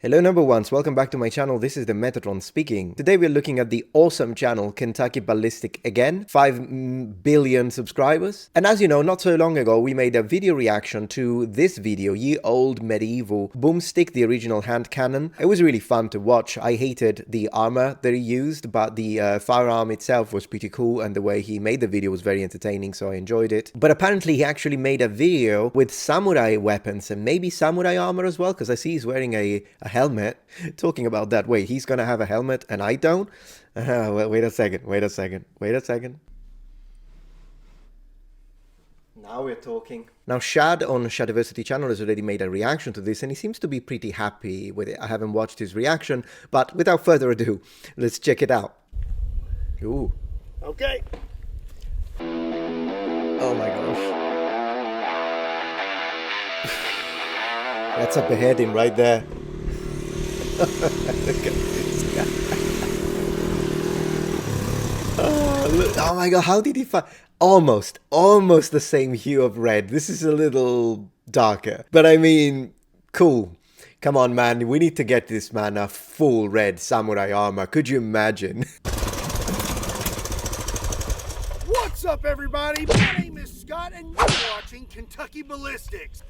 Hello number ones, welcome back to my channel. This is the Metatron speaking. Today we're looking at the awesome channel Kentucky Ballistic again, 5 billion subscribers. And as you know, not so long ago we made a video reaction to this video, Ye Old Medieval Boomstick, the original hand cannon. It was really fun to watch. I hated the armor that he used, but the firearm itself was pretty cool, and the way he made the video was very entertaining, so I enjoyed it. But apparently he actually made a video with samurai weapons and maybe samurai armor as well, because I see he's wearing a helmet. Talking about that, wait, he's gonna have a helmet and I don't? Wait a second. Now we're talking. Now Shad on Shadiversity channel has already made a reaction to this and he seems to be pretty happy with it. I haven't watched his reaction, but without further ado, let's check it out. Ooh. Okay. Oh my gosh. That's a beheading right there. Look at this guy. Oh my god, how did he find... Almost the same hue of red. This is a little darker. But I mean, cool. Come on, man. We need to get this man a full red samurai armor. Could you imagine? What's up, everybody? My name is Scott, and you're watching Kentucky Ballistics.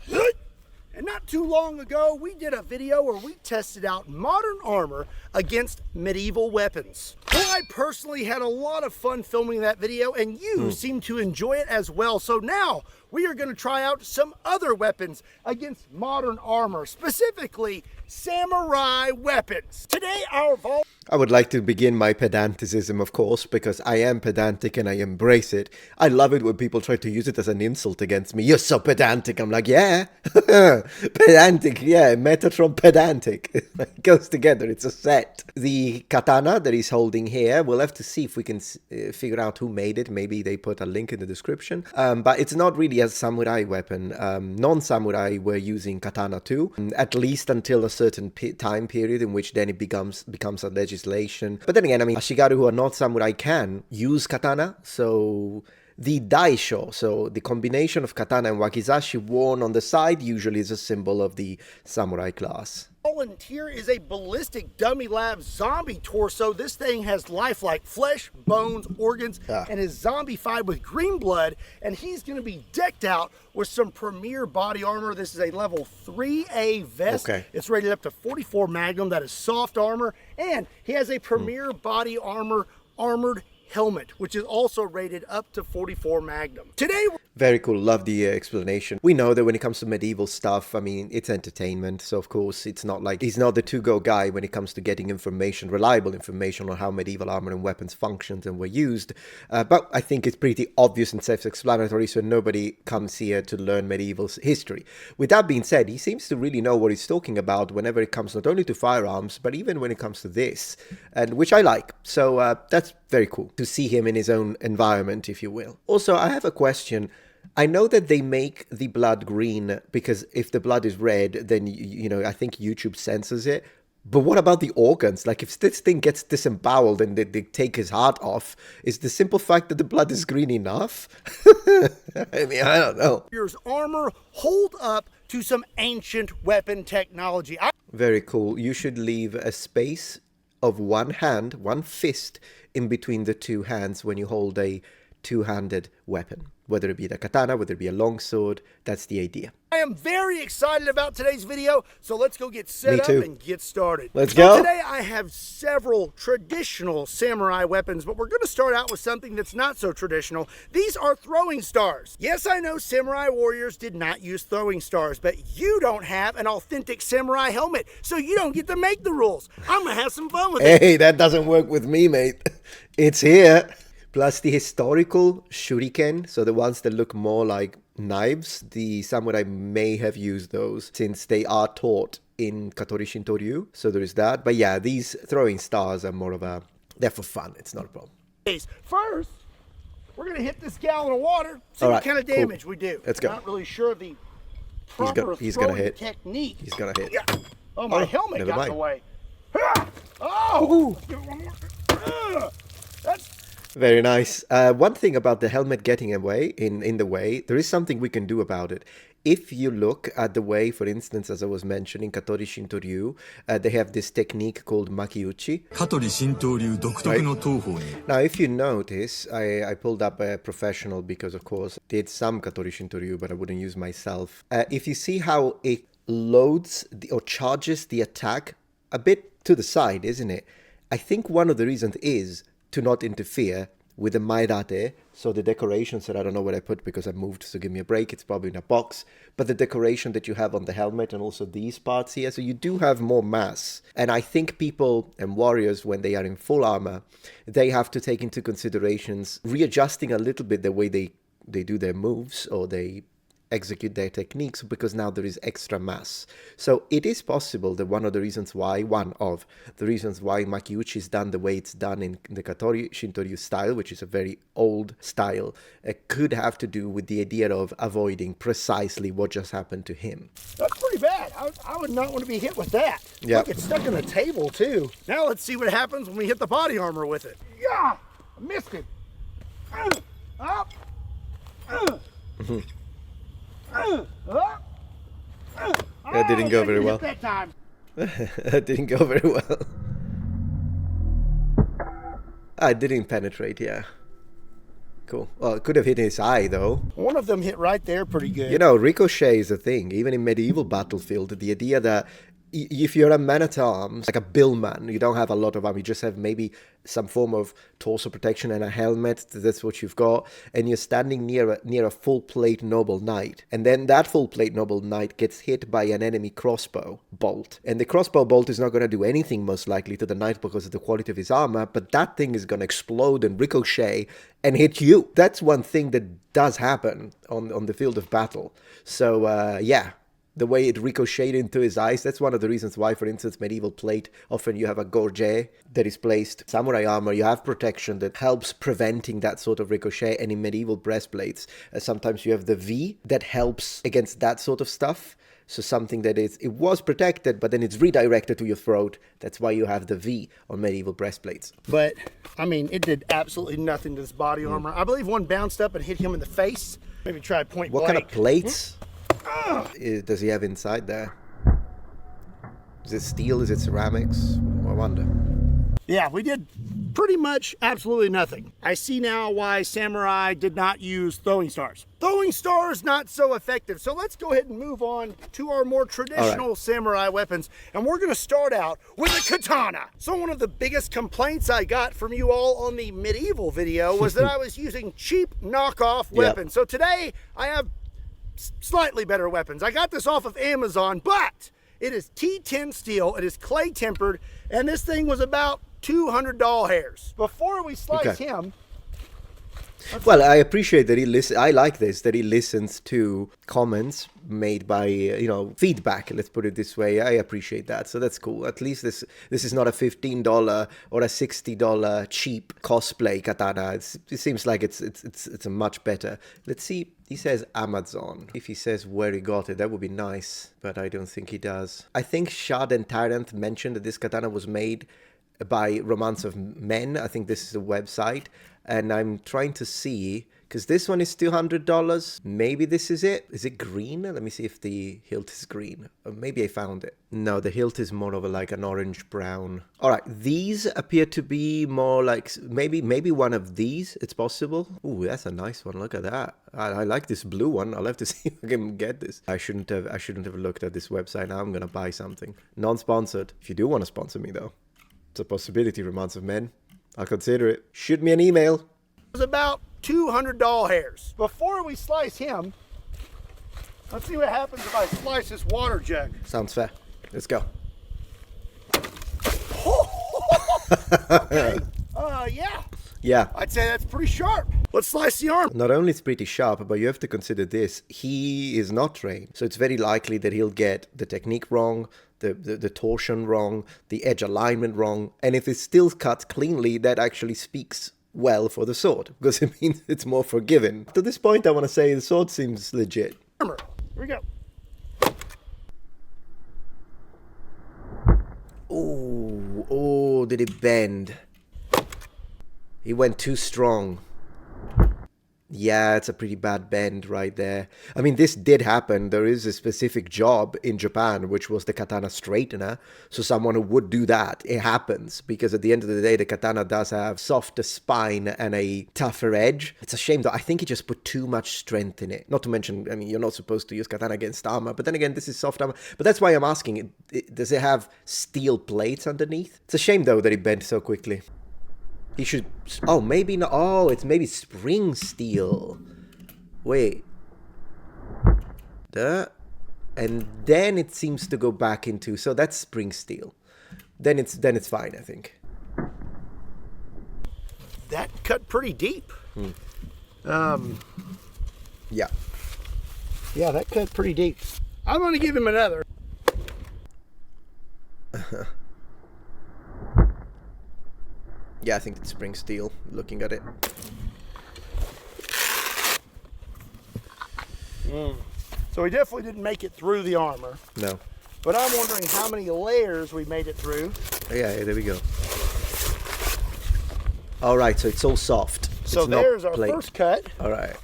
And not too long ago, we did a video where we tested out modern armor against medieval weapons. Well, I personally had a lot of fun filming that video, and you seem to enjoy it as well. So now we are going to try out some other weapons against modern armor, specifically samurai weapons. Today, I would like to begin my pedanticism, of course, because I am pedantic and I embrace it. I love it when people try to use it as an insult against me. You're so pedantic. I'm like, yeah, pedantic, yeah, Metatron pedantic. It goes together, it's a set. The katana that he's holding here, we'll have to see if we can figure out who made it. Maybe they put a link in the description. But it's not really a samurai weapon. Non-samurai were using katana too, at least until a certain time period in which then it becomes a legislation. But then again, I mean, Ashigaru who are not samurai can use katana, so the daisho, so the combination of katana and wakizashi worn on the side usually is a symbol of the samurai class. volunteer is a ballistic dummy lab zombie torso. This thing has life like flesh, bones, organs, and is zombified with green blood, and he's going to be decked out with some premier body armor. This is a level 3A vest. Okay. It's rated up to 44 Magnum. That is soft armor, and he has a premier body armor armored helmet, which is also rated up to 44 Magnum. Today, very cool. Love the explanation. We know that when it comes to medieval stuff, I mean, it's entertainment. So, of course, it's not like he's not the to-go guy when it comes to getting information, reliable information on how medieval armor and weapons functioned and were used. But I think it's pretty obvious and self-explanatory, so nobody comes here to learn medieval history. With that being said, he seems to really know what he's talking about whenever it comes not only to firearms, but even when it comes to this, and which I like. So that's very cool to see him in his own environment, if you will. Also, I have a question. I know that they make the blood green because if the blood is red, then, you know, I think YouTube censors it. But what about the organs? Like, if this thing gets disemboweled and they take his heart off, is the simple fact that the blood is green enough? I mean, I don't know. Here's armor hold up to some ancient weapon technology. Very cool. You should leave a space of one hand, one fist, in between the two hands when you hold a two-handed weapon. Whether it be the katana, whether it be a longsword, that's the idea. I am very excited about today's video, so let's go get set up and get started. Let's go. Today I have several traditional samurai weapons, but we're going to start out with something that's not so traditional. These are throwing stars. Yes, I know samurai warriors did not use throwing stars, but you don't have an authentic samurai helmet, so you don't get to make the rules. I'm going to have some fun with it. Hey, that doesn't work with me, mate. It's here. Plus the historical shuriken, so the ones that look more like knives, the samurai may have used those since they are taught in Katori Shinto-ryu, so there is that. But yeah, these throwing stars are more of a, they're for fun, it's not a problem. First, we're going to hit this gallon of water, see what kind of damage we do. Let's go. I'm not really sure of the proper he's gonna hit. technique. He's going to hit. Yeah. Oh, my helmet got in the way. Oh! Ooh. That's Very nice. One thing about the helmet getting away in the way, there is something we can do about it. If you look at the way, for instance, as I was mentioning, Katori Shinto-ryu, they have this technique called makiuchi. Right? Now, if you notice, I pulled up a professional because, of course, did some Katori Shinto-ryu, but I wouldn't use myself. If you see how it loads or charges the attack a bit to the side, isn't it? I think one of the reasons is to not interfere with the mairate, so the decorations that I don't know where I put because I moved, so give me a break, it's probably in a box, but the decoration that you have on the helmet and also these parts here, so you do have more mass. And I think people and warriors, when they are in full armor, they have to take into considerations readjusting a little bit the way they do their moves or they execute their techniques, because now there is extra mass. So it is possible that one of the reasons why makiuchi is done the way it's done in the Katori Shinto-ryu style, which is a very old style, could have to do with the idea of avoiding precisely what just happened to him. That's pretty bad. I would not want to be hit with that. Yeah. Look, it's stuck in the table too. Now let's see what happens when we hit the body armor with it. Yeah, I missed it. Up. That didn't go very well. That time. That didn't go very well. I didn't penetrate, yeah. Cool. Well, it could have hit his eye, though. One of them hit right there pretty good. You know, ricochet is a thing. Even in medieval battlefield, the idea that if you're a man at arms, like a billman, you don't have a lot of armor, you just have maybe some form of torso protection and a helmet, that's what you've got, and you're standing near a full plate noble knight, and then that full plate noble knight gets hit by an enemy crossbow bolt, and the crossbow bolt is not going to do anything most likely to the knight because of the quality of his armor, but that thing is going to explode and ricochet and hit you. That's one thing that does happen on the field of battle. So yeah, the way it ricocheted into his eyes, that's one of the reasons why, for instance, medieval plate, often you have a gorget that is placed. Samurai armor, you have protection that helps preventing that sort of ricochet, and in medieval breastplates, sometimes you have the V that helps against that sort of stuff. So something that it was protected, but then it's redirected to your throat. That's why you have the V on medieval breastplates. But, I mean, it did absolutely nothing to this body armor. I believe one bounced up and hit him in the face. Maybe try point blank. What kind of plates does he have inside there? Is it steel? Is it ceramics? I wonder. Yeah, we did pretty much absolutely nothing. I see now why samurai did not use throwing stars. Throwing stars not so effective. So let's go ahead and move on to our more traditional samurai weapons. And we're going to start out with a katana. So one of the biggest complaints I got from you all on the medieval video was that I was using cheap knockoff weapons. So today I have slightly better weapons. I got this off of Amazon, but it is T10 steel, it is clay tempered, and this thing was about $200 hairs. Before we slice him, well, I appreciate that he listens. I like this, that he listens to comments made by, feedback, let's put it this way. I appreciate that. So that's cool. At least this is not a $15 or a $60 cheap cosplay katana. It seems like it's a much better. Let's see. He says Amazon. If he says where he got it, that would be nice, but I don't think he does. I think Shad and Tyrant mentioned that this katana was made by Romance of Men. I think this is a website, and I'm trying to see, because this one is $200. Maybe this is it. Is it green? Let me see if the hilt is green. Or maybe I found it. No, the hilt is more of like an orange brown. All right, these appear to be more like maybe one of these. It's possible. Ooh, that's a nice one. Look at that. I like this blue one. I'll have to see if I can get this. I shouldn't have looked at this website. Now I'm gonna buy something. Non-sponsored. If you do want to sponsor me though, it's a possibility, Romance of Men. I'll consider it. Shoot me an email. It was about $200 hairs. Before we slice him, let's see what happens if I slice this water jug. Sounds fair. Let's go. Okay. Yeah. Yeah. I'd say that's pretty sharp. Let's slice the arm. Not only it's pretty sharp, but you have to consider this. He is not trained. So it's very likely that he'll get the technique wrong, the torsion wrong, the edge alignment wrong. And if it's still cut cleanly, that actually speaks well for the sword, because it means it's more forgiving. To this point, I want to say the sword seems legit. Here we go. Oh, did it bend? He went too strong. Yeah, it's a pretty bad bend right there. I mean, this did happen. There is a specific job in Japan, which was the katana straightener. So someone who would do that, it happens. Because at the end of the day, the katana does have softer spine and a tougher edge. It's a shame, though. I think he just put too much strength in it. Not to mention, I mean, you're not supposed to use katana against armor. But then again, this is soft armor. But that's why I'm asking, does it have steel plates underneath? It's a shame, though, that he bent so quickly. He should... Oh, maybe not... Oh, it's maybe spring steel. Wait. Duh. And then it seems to go back into... So that's spring steel. Then it's fine, I think. That cut pretty deep. Yeah. Yeah, that cut pretty deep. I'm going to give him another. Yeah, I think it's spring steel, looking at it. So we definitely didn't make it through the armor. No. But I'm wondering how many layers we made it through. Yeah, there we go. All right, so it's all soft. So it's there's our plate. first cut. All right.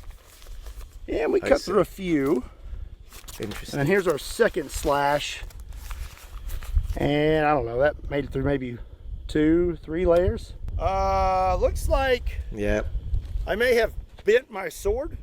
And we cut through a few. Interesting. And here's our second slash. And I don't know, that made it through maybe 2-3 layers. Looks like I may have bent my sword.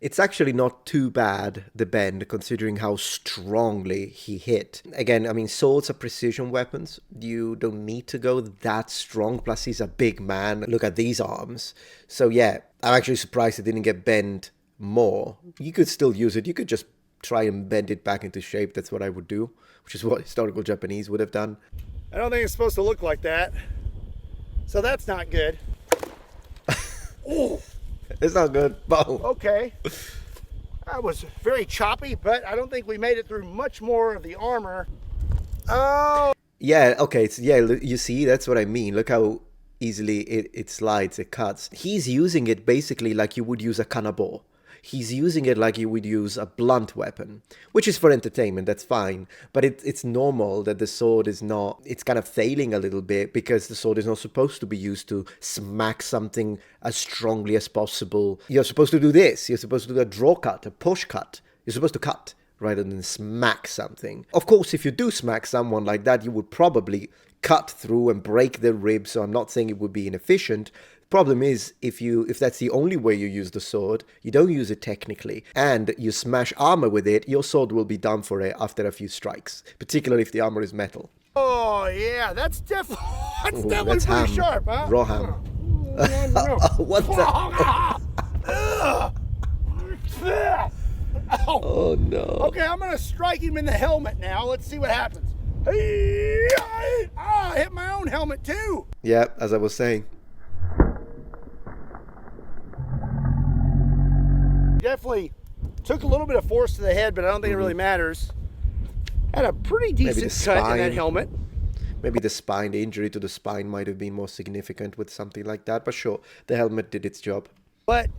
It's actually not too bad, the bend, considering how strongly he hit. Again, I mean, swords are precision weapons. You don't need to go that strong. Plus, he's a big man. Look at these arms. So yeah, I'm actually surprised it didn't get bent more. You could still use it. You could just try and bend it back into shape. That's what I would do, which is what historical Japanese would have done. I don't think it's supposed to look like that. So that's not good. Ooh. It's not good. Oh. Okay. That was very choppy, but I don't think we made it through much more of the armor. Oh. Yeah, okay. You see, that's what I mean. Look how easily it slides, it cuts. He's using it basically like you would use a kanabo. He's using it like you would use a blunt weapon, which is for entertainment, that's fine. But it's normal that the sword is not, it's kind of failing a little bit because the sword is not supposed to be used to smack something as strongly as possible. You're supposed to do this. You're supposed to do a draw cut, a push cut. You're supposed to cut rather than smack something. Of course, if you do smack someone like that, you would probably cut through and break their ribs. So I'm not saying it would be inefficient. Problem is, if that's the only way you use the sword, you don't use it technically, and you smash armor with it, your sword will be done for it after a few strikes, particularly if the armor is metal. Oh yeah, that's definitely That's pretty ham. sharp, huh? Raw ham. What the? Oh no. Okay, I'm gonna strike him in the helmet now. Let's see what happens. I hit my own helmet too. Yeah, as I was saying. Definitely took a little bit of force to the head, but I don't think it really matters. Had a pretty decent cut in that helmet. Maybe the spine, the injury to the spine might have been more significant with something like that, but sure, the helmet did its job. But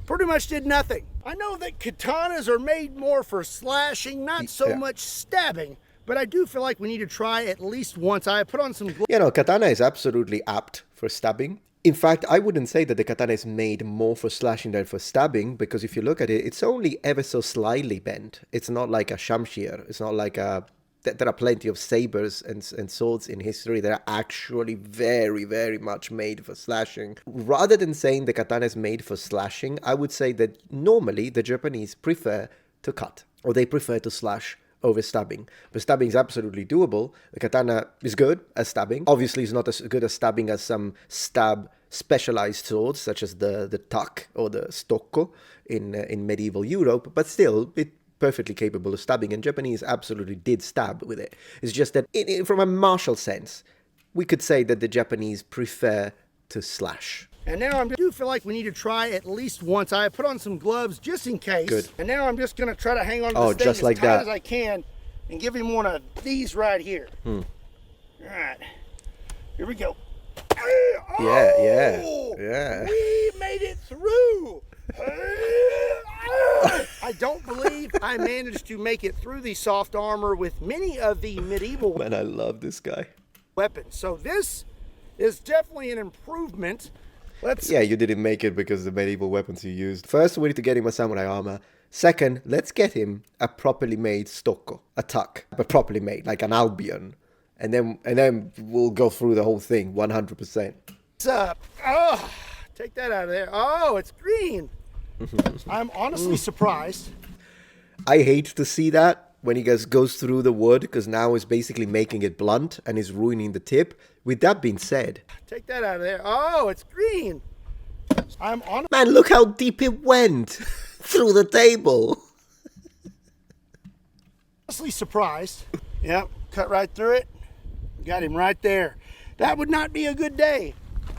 pretty much did nothing. I know that katanas are made more for slashing, not so much stabbing, but I do feel like we need to try at least once. I put on some gloves. You know, katana is absolutely apt for stabbing. In fact, I wouldn't say that the katana is made more for slashing than for stabbing, because if you look at it, it's only ever so slightly bent. It's not like a shamshir. It's not like a... There are plenty of sabers and swords in history that are actually very, very much made for slashing. Rather than saying the katana is made for slashing, I would say that normally the Japanese prefer to cut, or they prefer to slash over stabbing. But stabbing is absolutely doable. The katana is good at stabbing. Obviously, it's not as good as stabbing as some specialized swords, such as the tak or the stocco in medieval Europe, but still, it's perfectly capable of stabbing, and Japanese absolutely did stab with it. It's just that, from a martial sense, we could say that the Japanese prefer to slash. And now I do feel like we need to try at least once. I put on some gloves just in case. Good. And now I'm just going to try to hang on to this thing as tight as I can and give him one of these right here. All right. Here we go. Yeah. We made it through. I don't believe I managed to make it through the soft armor with many of the medieval Man, I love this guy. weapons. So this is definitely an improvement. Yeah, you didn't make it because of the medieval weapons you used. First, we need to get him a samurai armor. Second, let's get him a properly made stocco, a tuck, but properly made, like an Albion. And then we'll go through the whole thing 100%. What's up? Oh, take that out of there. Oh, it's green. I'm honestly surprised. I hate to see that when he goes through the wood, because now it's basically making it blunt and is ruining the tip. With that being said, take that out of there. Oh, it's green. Man, look how deep it went through the table. Honestly surprised. Yep, cut right through it. Got him right there. That would not be a good day.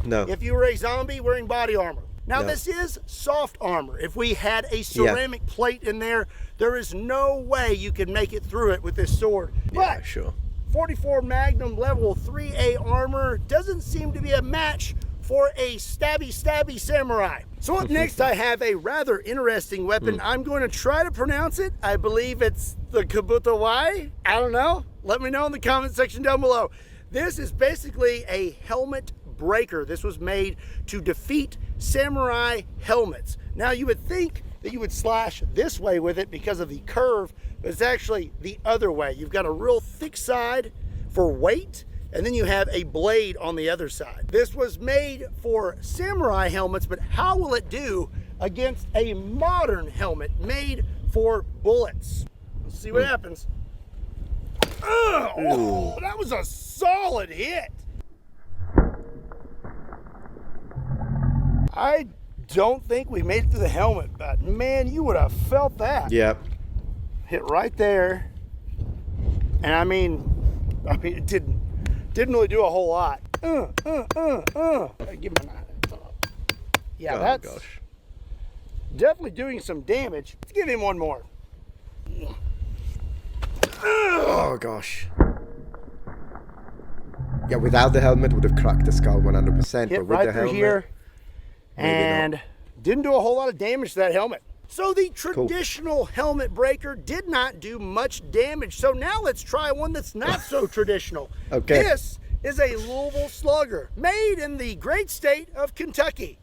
No. If you were a zombie wearing body armor. Now, No. This is soft armor. If we had a ceramic plate in there, there is no way you could make it through it with this sword. Yeah, But sure. 44 Magnum level 3A armor doesn't seem to be a match for a stabby samurai. So up next, I have a rather interesting weapon. I'm going to try to pronounce it. I believe it's the Kabuto Wai. I don't know. Let me know in the comment section down below. This is basically a helmet breaker. This was made to defeat samurai helmets. Now you would think that you would slash this way with it because of the curve, but it's actually the other way. You've got a real thick side for weight, and then you have a blade on the other side. This was made for samurai helmets, but how will it do against a modern helmet made for bullets? Let's see what happens. Oh, that was a solid hit. I don't think we made it through the helmet, but man, you would have felt that. Yep. Hit right there. And I mean it didn't really do a whole lot. Give him a yeah, that's definitely doing some damage. Let's give him one more. Oh gosh. Yeah, without the helmet would have cracked the skull 100%. Hit but with right the through helmet, here. maybe And not. didn't do a whole lot of damage to that helmet. So the traditional helmet breaker did not do much damage. So now let's try one that's not so traditional. Okay. This is a Louisville Slugger made in the great state of Kentucky.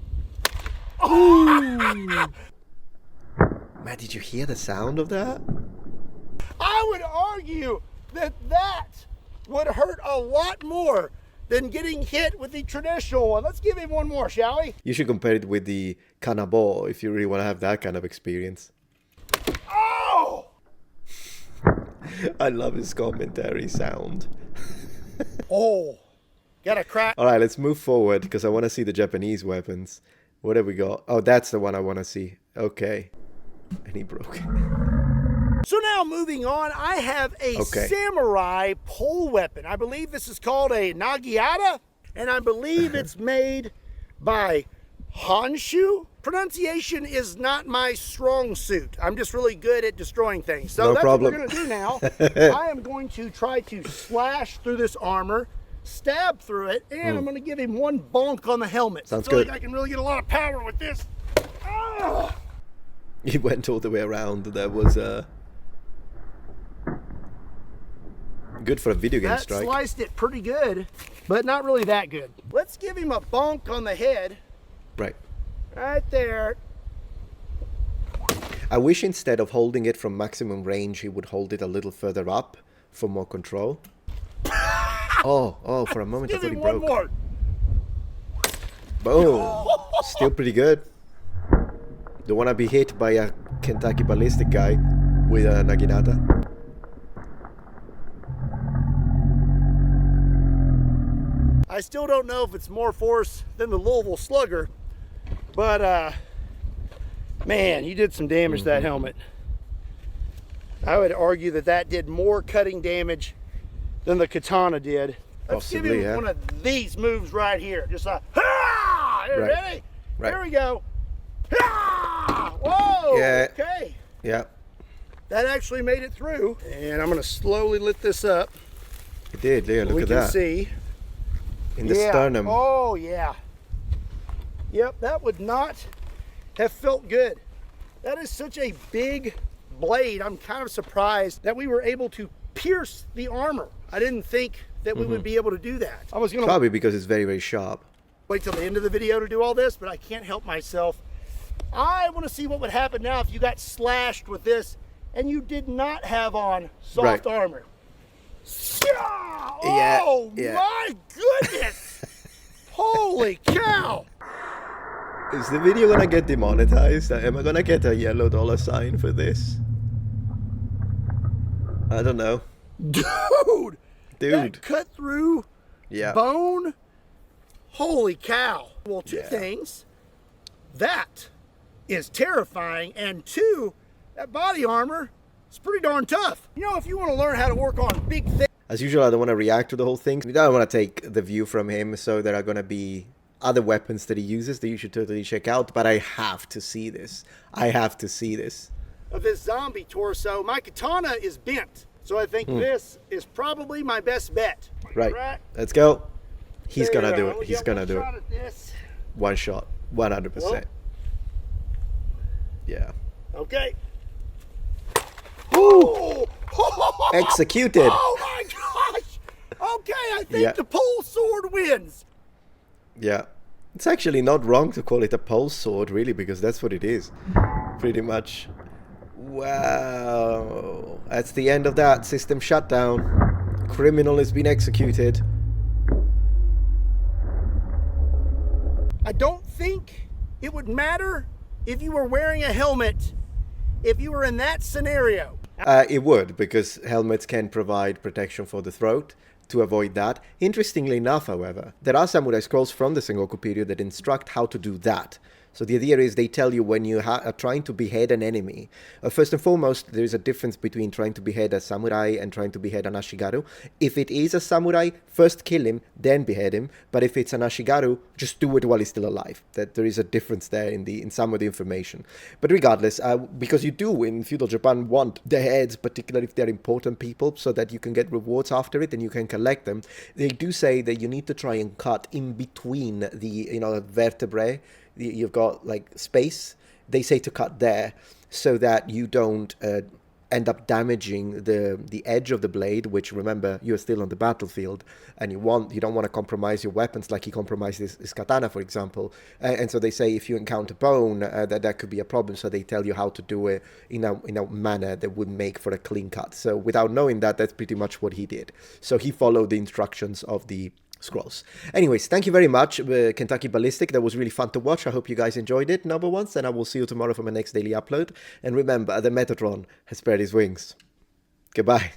Man, did you hear the sound of that? I would argue that would hurt a lot more than getting hit with the traditional one. Let's give him one more, shall we? You should compare it with the Kanabo if you really want to have that kind of experience. Oh! I love his commentary sound. Oh, got a crack. All right, let's move forward because I want to see the Japanese weapons. What have we got? Oh, that's the one I want to see. Okay. And he broke it. So now moving on, I have a samurai pole weapon. I believe this is called a Naginata, and I believe it's made by Honshu. Pronunciation is not my strong suit. I'm just really good at destroying things. So that's what we're going to do now. I am going to try to slash through this armor, stab through it, and I'm going to give him one bonk on the helmet. Sounds I feel good. like I can really get a lot of power with this. Ah! He went all the way around. That was good for a video game That strike. sliced it pretty good, but not really that good. Let's give him a bonk on the head. Right. Right there. I wish instead of holding it from maximum range, he would hold it a little further up for more control. Oh, for a moment I Give thought he him one broke. more. Boom. Still pretty good. Don't want to be hit by a Kentucky ballistic guy with a Naginata. I still don't know if it's more force than the Louisville Slugger, but man, you did some damage to that helmet. I would argue that did more cutting damage than the Katana did. Let's give him one of these moves right here. Just like, ha! Ready? Right. Here we go. Ha! Whoa! Yeah. Okay. Yeah. That actually made it through. And I'm going to slowly lift this up. It did. Yeah, look at that. We can see. In the sternum. Oh, yeah. Yep, that would not have felt good. That is such a big blade. I'm kind of surprised that we were able to pierce the armor. I didn't think that we would be able to do that. I was going to... Probably because it's very, very sharp. Wait till the end of the video to do all this, but I can't help myself. I want to see what would happen now if you got slashed with this and you did not have on soft armor. Oh my goodness! Holy cow! Is the video gonna get demonetized? Am I gonna get a yellow $sign for this? I don't know. Dude! That cut through bone? Holy cow. Well, two things. That is terrifying, and two, that body armor is pretty darn tough. You know, if you want to learn how to work on big things. As usual, I don't want to react to the whole thing. I don't want to take the view from him, so there are going to be other weapons that he uses that you should totally check out, but I have to see this. I have to see this. Of his zombie torso, my katana is bent, so I think this is probably my best bet. Right. Let's go. He's gonna do it. He's gonna do it. One shot. 100%. Yeah. Okay. Ooh! Executed. Oh my gosh! Okay, I think the pole sword wins. Yeah. It's actually not wrong to call it a pole sword, really, because that's what it is. Pretty much. Wow. That's the end of that. System shutdown. Criminal has been executed. I don't think it would matter if you were wearing a helmet if you were in that scenario. It would, because helmets can provide protection for the throat to avoid that. Interestingly enough, however, there are samurai scrolls from the Sengoku period that instruct how to do that. So the idea is they tell you when you are trying to behead an enemy. First and foremost, there is a difference between trying to behead a samurai and trying to behead an ashigaru. If it is a samurai, first kill him, then behead him. But if it's an ashigaru, just do it while he's still alive. That there is a difference there in some of the information. But regardless, because you do in feudal Japan want the heads, particularly if they're important people, so that you can get rewards after it and you can collect them. They do say that you need to try and cut in between the vertebrae. You've got like space. They say to cut there so that you don't end up damaging the edge of the blade, which, remember, you're still on the battlefield and you don't want to compromise your weapons like he compromised his katana, for example. And so they say if you encounter bone, that could be a problem. So they tell you how to do it in a manner that would make for a clean cut. So without knowing that, that's pretty much what he did. So he followed the instructions of the scrolls. Anyways, thank you very much, Kentucky Ballistic. That was really fun to watch. I hope you guys enjoyed it, number ones, and I will see you tomorrow for my next daily upload. And remember, the Metatron has spread his wings. Goodbye.